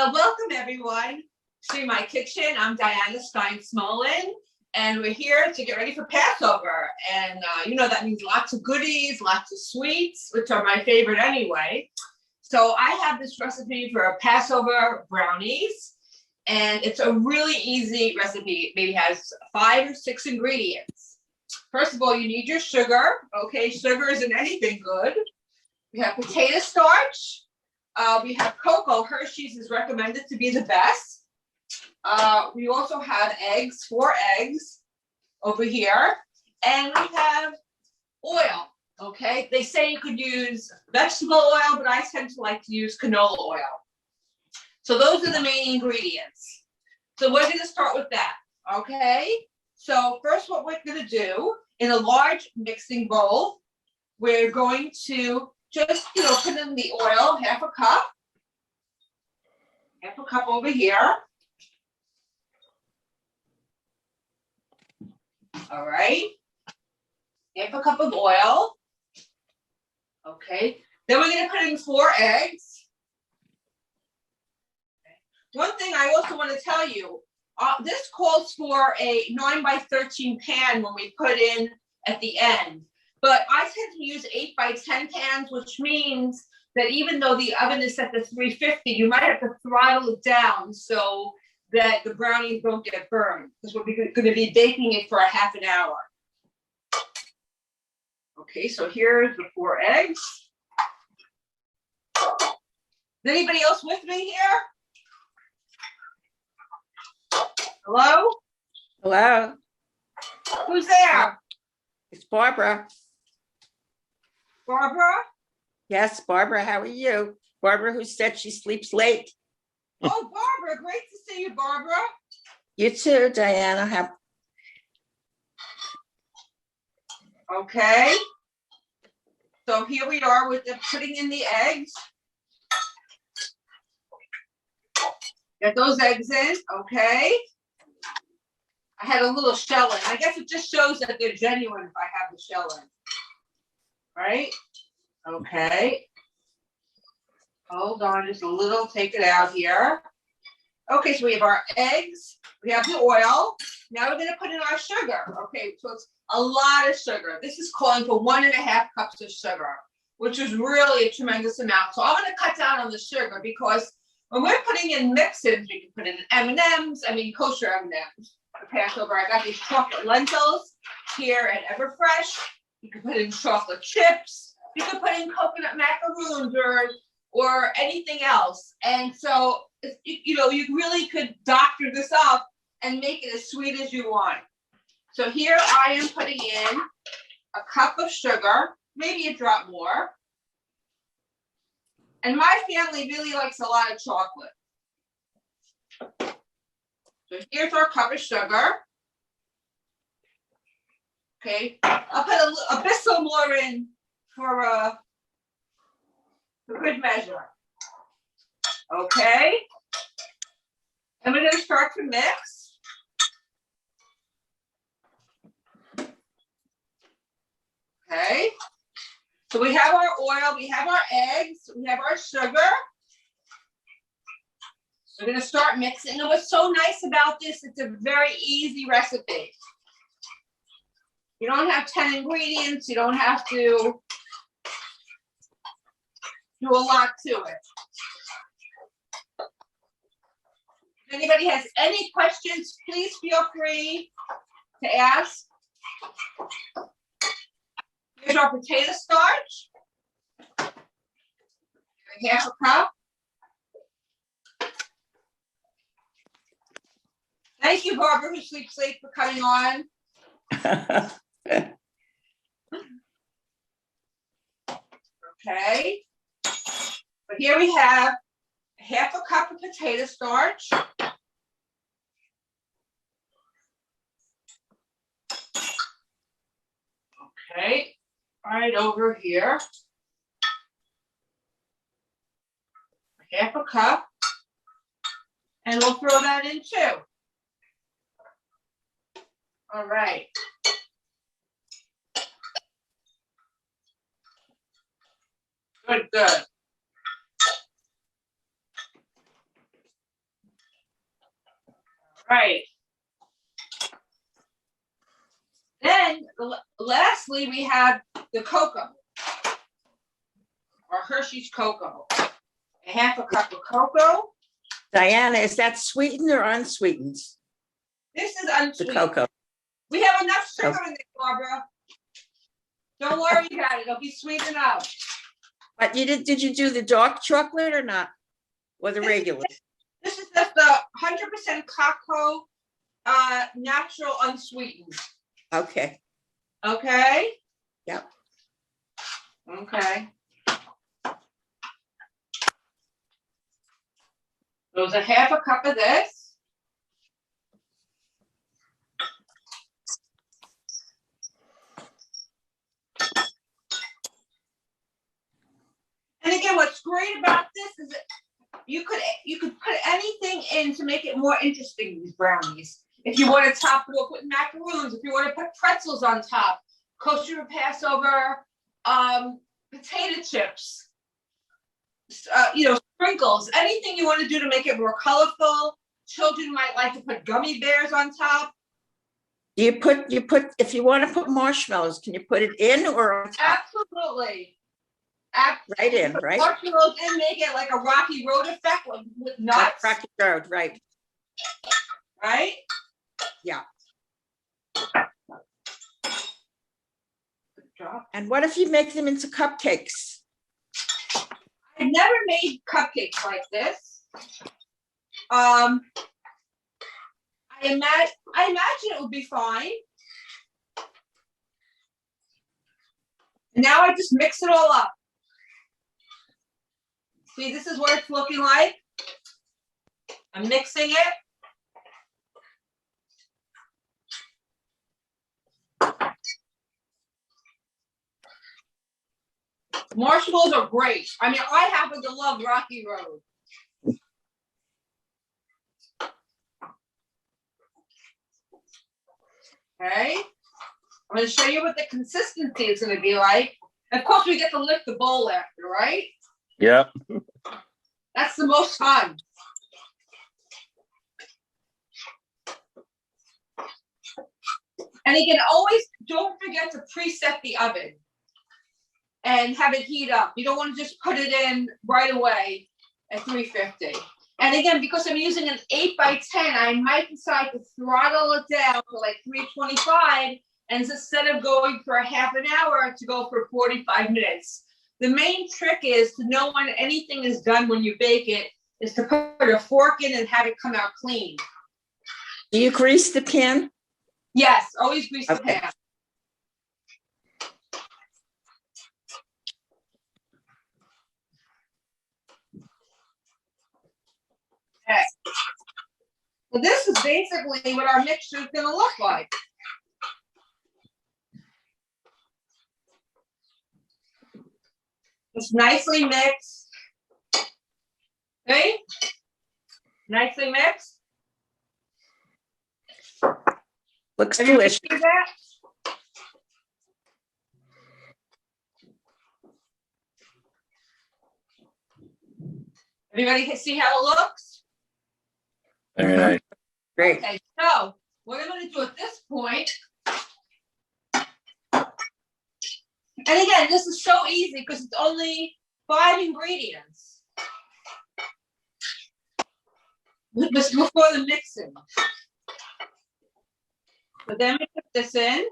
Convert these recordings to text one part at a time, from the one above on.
Well, welcome everyone to my kitchen. I'm Diana Stein-Smolen, and we're here to get ready for Passover. And that means lots of goodies, lots of sweets, which are my favorite anyway. So I have this recipe for Passover brownies, and it's a really easy recipe. It maybe has 5 or 6 ingredients. First of all, you need your sugar. Okay, sugar isn't anything good. We have potato starch. We have cocoa. Hershey's is recommended to be the best. We also have eggs, 4 eggs over here. And we have oil, okay? They say you could use vegetable oil, but I tend to like to use canola oil. So those are the main ingredients. So we're going to start with that, okay? So first what we're going to do, in a large mixing bowl, we're going to just, put in the oil, half a cup over here. All right. Half a cup of oil. Okay. Then we're going to put in 4 eggs. One thing I also want to tell you, this calls for a 9 by 13 pan when we put in at the end. But I tend to use 8 by 10 pans, which means that even though the oven is set to 350, you might have to throttle it down so that the brownies don't get burned, because we're going to be baking it for a half an hour. Okay, so here's the 4 eggs. Is anybody else with me here? Hello? Hello. Who's there? It's Barbara. Barbara? Yes, Barbara, how are you? Barbara, who said she sleeps late. Oh, Barbara, great to see you, Barbara. You too, Diana. Okay. So here we are with putting in the eggs. Get those eggs in, okay. I had a little shell in. I guess it just shows that they're genuine if I have the shell in. Right? Okay. Hold on just a little, take it out here. Okay, so we have our eggs, we have the oil. Now we're gonna put in our sugar. Okay, so it's a lot of sugar. This is calling for 1.5 cups of sugar, which is really a tremendous amount. So I'm gonna cut down on the sugar because when we're putting in mixes, we can put in M&Ms, kosher M&Ms. For Passover, I got these chocolate lentils here at Everfresh. You can put in chocolate chips. You can put in coconut macaroons or anything else. And so, you really could doctor this up and make it as sweet as you want. So here I am putting in a cup of sugar, maybe a drop more. And my family really likes a lot of chocolate. So here's our cup of sugar. Okay, I'll put a bit more in for good measure. Okay, and we're going to start to mix. Okay, so we have our oil, we have our eggs, we have our sugar. We're going to start mixing. And what's so nice about this, it's a very easy recipe. You don't have 10 ingredients. You don't have to do a lot to it. If anybody has any questions, please feel free to ask. Here's our potato starch. Half a cup. Thank you, Barbara, who sleeps late, for coming on. Okay. But here we have half a cup of potato starch. Okay. Right over here. Half a cup. And we'll throw that in too. All right. Good, good. Right. Then lastly, we have the cocoa, or Hershey's cocoa. A half a cup of cocoa. Diana, is that sweetened or unsweetened? This is The unsweetened. cocoa. We have enough sugar in there, Barbara. Don't worry about it. It'll be sweet enough. But did you do the dark chocolate or not? Or the regular? This is just the 100% cocoa, natural, unsweetened. Okay. Okay? Yep. Okay. There's a half a cup of this. And again, what's great about this is that you could put anything in to make it more interesting, these brownies. If you want to top it off with macaroons, if you want to put pretzels on top, kosher Passover, potato chips, sprinkles, anything you want to do to make it more colorful. Children might like to put gummy bears on top. Do you put if you want to put marshmallows, can you put it in or on top? Absolutely. Right in, right? Marshmallows in, make it like a Rocky Road effect with nuts. Rocky Road, right? Right? Yeah. Good job. And what if you make them into cupcakes? I've never made cupcakes like this. I imagine it would be fine. Now I just mix it all up. See, this is what it's looking like. I'm mixing it. Marshmallows are great. I mean, I happen to love Rocky Road. Okay. I'm going to show you what the consistency is going to be like. Of course, we get to lift the bowl after, right? Yep. That's the most fun. And again, always don't forget to preset the oven and have it heat up. You don't want to just put it in right away at 350. And again, because I'm using an 8x10, I might decide to throttle it down to like 325, and instead of going for a half an hour, to go for 45 minutes. The main trick is to know when anything is done when you bake it, is to put a fork in and have it come out clean. Do you grease the pan? Yes, always grease the Okay. pan. Okay. So this is basically what our mixture is going to look like. It's nicely mixed. Okay? Nicely mixed. Looks Everybody delicious. see that? Everybody can see how it looks? Very nice. Great. Okay, so what I'm going to do at this point, and again, this is so easy because it's only 5 ingredients. This is before the mixing. So then we put this in.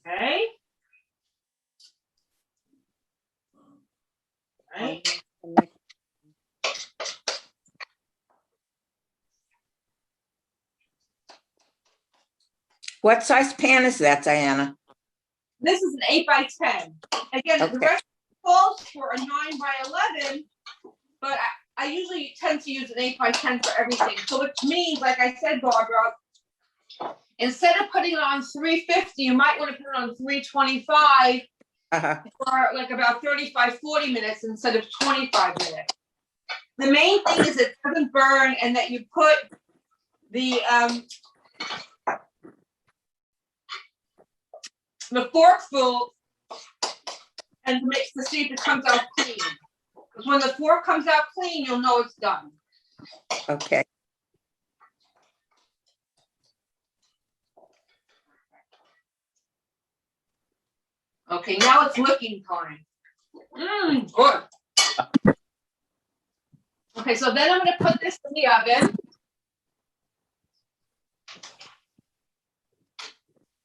Okay. Right. What size pan is that, Diana? This is an 8x10. Again, Okay. the rest calls for a 9x11, but I usually tend to use an 8x10 for everything. So which means, like I said, Barbara, instead of putting it on 350, you might want to put it on 325 for like about 35, 40 minutes instead of 25 minutes. The main thing is it doesn't burn and that you put the forkful and mix to see if it comes out clean. Because when the fork comes out clean, you'll know it's done. Okay. Okay, now it's licking time. Good. Okay, so then I'm gonna put this in the oven.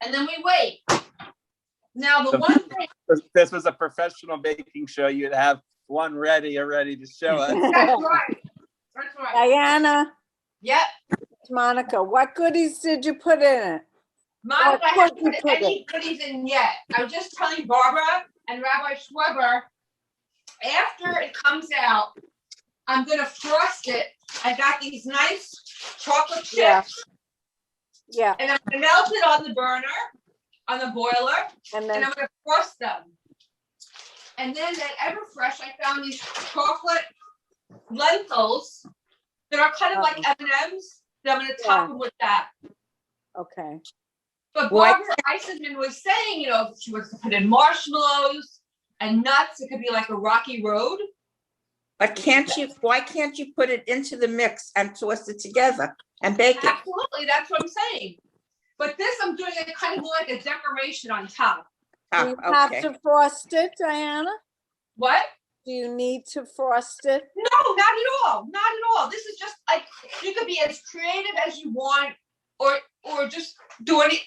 And then we wait. Now the one thing. If this was a professional baking show, you'd have one ready to show us. That's right. That's right. Diana, Yep. it's Monica, what goodies did you put in it? Monica, I What haven't did put you put any goodies in yet. I was just telling Barbara and Rabbi Schweber, after it comes out, I'm gonna frost it. I got these nice chocolate chips, Yeah. Yeah, and I'm gonna melt it on the burner, on the boiler, and and then, I'm gonna frost them. And then at Everfresh, I found these chocolate lentils that are kind of like M&Ms. That I'm gonna top them with that. okay. But Why- Barbara Eisenman was saying, you know, if she was to put in marshmallows and nuts, it could be like a rocky road. But why can't you put it into the mix and toss it together and bake it? Absolutely, that's what I'm saying. But this, I'm doing it kind of more like a decoration on top. Do Ah, you have okay. to frost it, Diana? What? Do you need to frost it? No, not at all. Not at all. This is just like, you could be as creative as you want, or just do any.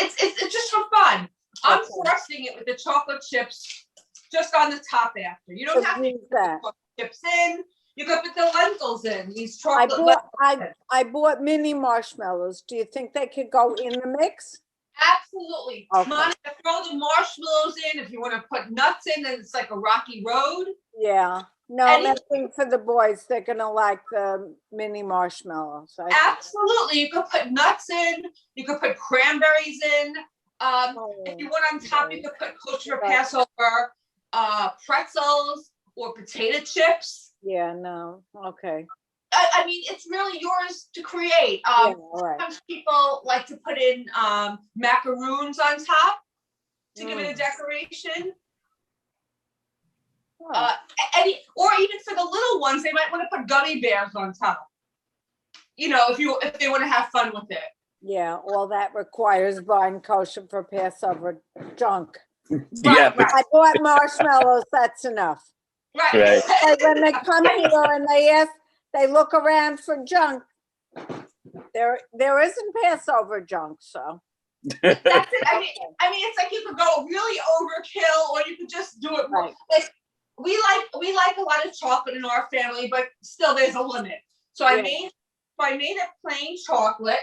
It's just for fun. I'm Okay. frosting it with the chocolate chips just on the top after. You don't So have to use put the that. chocolate chips in. You could put the lentils in. These I chocolate bought, I bought mini marshmallows. Do you think they could go in the mix? Absolutely. Okay. Monica, throw the marshmallows in. If you want to put nuts in, then it's like a rocky road. Yeah. No, Any- nothing for the boys. They're gonna like the mini marshmallows. Absolutely. You could put nuts in. You could put cranberries in. If you want on top, you could put kosher Right. Passover pretzels or potato chips. Yeah, no, okay. I mean, it's really yours to create. Yeah, all right. Sometimes people like to put in macaroons on top to give it a decoration. Well, Or even for the little ones, they might want to put gummy bears on top. You know, if they want to have fun with it. yeah, all that requires buying kosher for Passover junk. Yeah, right. I bought marshmallows, that's enough. Right. Like when they come here and they look around for junk, there isn't Passover junk, so. That's it. I mean, it's like you could go really overkill, or you could just do it. Right. Like we like a lot of chocolate in our family, but still there's a limit. So I made a plain chocolate,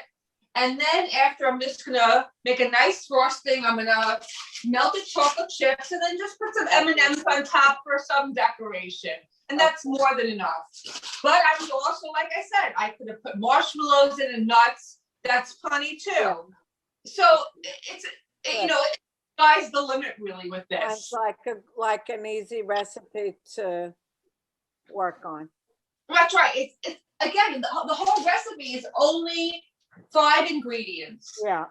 and then after I'm just gonna make a nice frosting. I'm gonna melt the chocolate chips, and then just put some M&Ms on top for some decoration. And that's more than enough. But I was also, like I said, I could have put marshmallows in and nuts. That's plenty too. Yeah. So you know, sky's the limit really with It's this. like an easy recipe to work on. That's right. It's again, the whole recipe is only 5 ingredients. Yeah,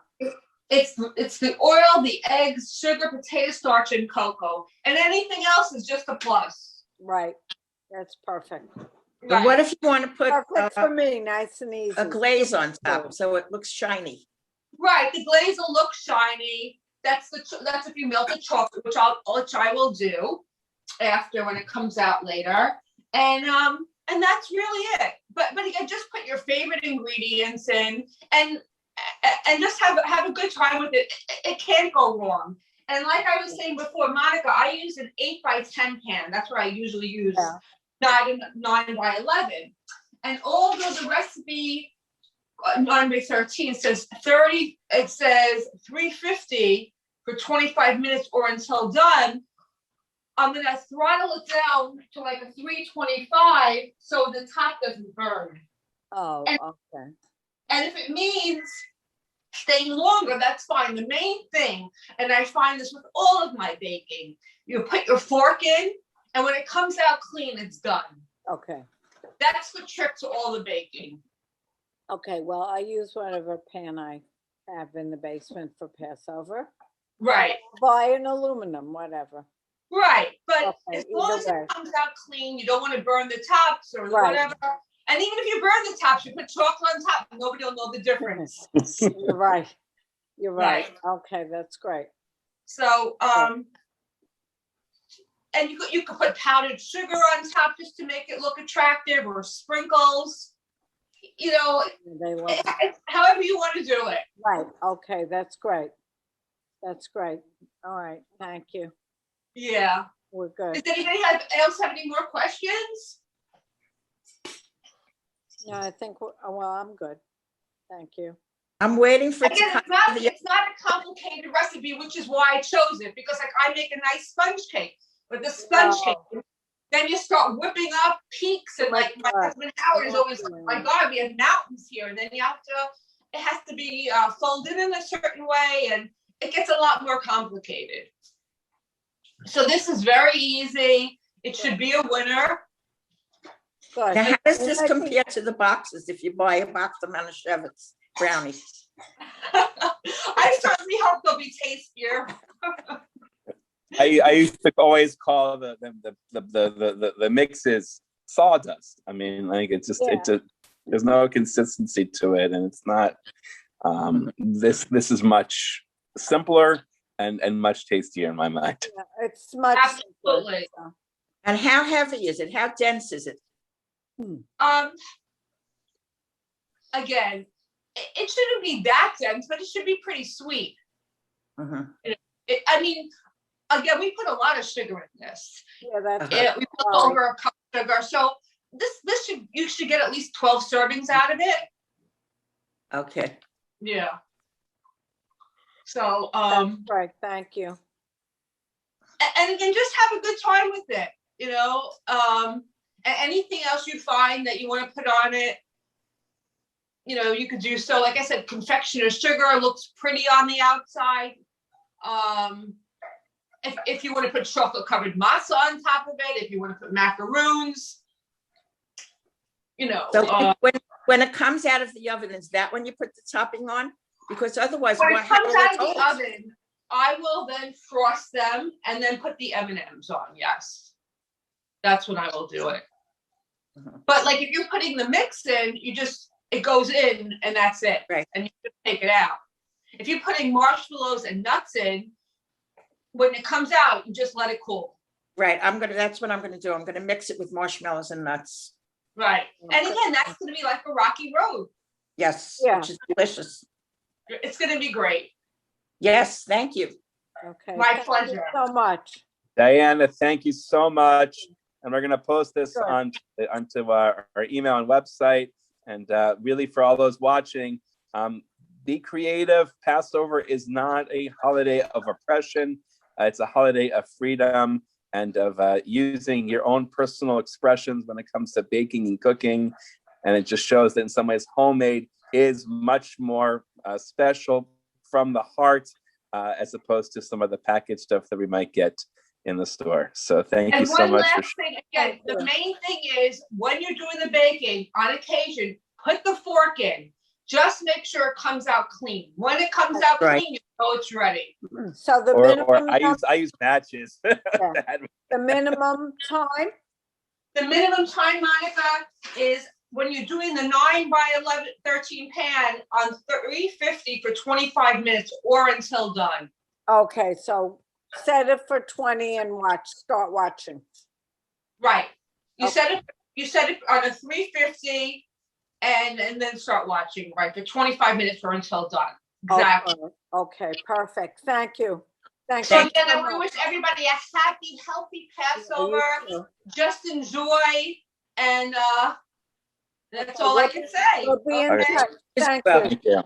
It's the oil, the eggs, sugar, potato starch, and cocoa. And anything else is just a plus. right. That's perfect. But what if you want to put Perfect for me, nice and easy. a glaze on top so it looks shiny? Right, the glaze will look shiny. That's if you melt the chocolate, which I will do after when it comes out later. And that's really it. But again, just put your favorite ingredients in and just have a good time with it. It can't go wrong. And like I was saying before, Monica, I use an 8x10 pan. That's what I usually use. 9x11. And although the recipe number 13 says 30, it says 350 for 25 minutes or until done. I'm gonna throttle it down to like a 325 so the top doesn't burn. Oh, okay. And if it means staying longer, that's fine. The main thing, and I find this with all of my baking, you put your fork in, and when it comes out clean, it's done. Okay. That's the trick to all the baking. Okay, well, I use whatever pan I have in the basement for Passover. Right, Buy an aluminum, whatever. right. But Okay, as long either as way. it comes out clean, you don't want to burn the tops or Right. whatever. And even if you burn the tops, you put chocolate on top, nobody will know the difference. You're right. You're right. Okay, that's great. So, and you could put powdered sugar on top just to make it look attractive, or sprinkles. You know, They love it. however you want to do it. Right, okay, that's great. That's great. All right, thank you. Yeah. We're good. Does anybody else have any more questions? No, I think, well, I'm good. Thank you. I'm waiting for it to Again, come. it's not a complicated recipe, which is why I chose it, because like I make a nice sponge cake. But the sponge cake, then you start whipping up peaks, and like my husband Howard is always like, my God, we have mountains here. And then you have to, it has to be folded in a certain way, and it gets a lot more complicated. So this is very easy. It should be a winner. Good. Now, how does this compare to the boxes if you buy a box of Manischewitz brownies? I certainly hope they'll be tastier. I used to always call the mixes sawdust. I mean, like it's just there's no consistency to it, and it's not. This is much simpler and much tastier in my mind. Yeah, it's much Absolutely. simpler, so. And how heavy is it? How dense is it? Again, it shouldn't be that dense, but it should be pretty sweet. Mhm. I mean, again, we put a lot of sugar in this. Yeah, that's. We put over a cup of sugar, so you should get at least 12 servings out of it. Okay. Yeah. So, Right, thank you. and again, just have a good time with it, you know. And anything else you find that you want to put on it, you know, you could do. So like I said, confectioner's sugar looks pretty on the outside. If you want to put chocolate covered matzah on top of it, if you want to put macaroons, you know. So when it comes out of the oven, is that when you put the topping on? Because otherwise, when it comes out of toast? the oven, I will then frost them and then put the M&Ms on. Yes, that's when I will do it. But like if you're putting the mix in, it goes in and that's it. Right. And you just take it out. If you're putting marshmallows and nuts in, when it comes out, you just let it cool. Right. That's what I'm gonna do. I'm gonna mix it with marshmallows and nuts. Right. And again, that's gonna be like a rocky road. Yes, Yeah. which is delicious. It's gonna be great. Yes, thank you. Okay. My thank pleasure. you so much. Diana, thank you so much. And we're going to post this Sure. onto our email and website. And really, for all those watching, be creative. Passover is not a holiday of oppression. It's a holiday of freedom and of using your own personal expressions when it comes to baking and cooking. And it just shows that in some ways, homemade is much more special from the heart as opposed to some of the packaged stuff that we might get in the store. So thank you so much. And one last thing, again, the main thing is when you're doing the baking, on occasion, put the fork in. Just make sure it comes out clean. When it comes out Right. clean, you know it's ready. So the Or minimum, I use matches. the minimum time, The minimum time, Monica, is when you're doing the 9 by 13 pan on 350 for 25 minutes or until done. okay, so set it for 20 and start watching. Right. You Okay. set it on a 350 and then start watching, right, for 25 minutes or until done. Exactly. Okay, perfect, thank you. Thank So you. again, so I much. wish everybody a happy, healthy Passover. Yeah, you Just enjoy, and that's all I can say. too. We'll be in Okay. touch. Thank Well, you. Thank you.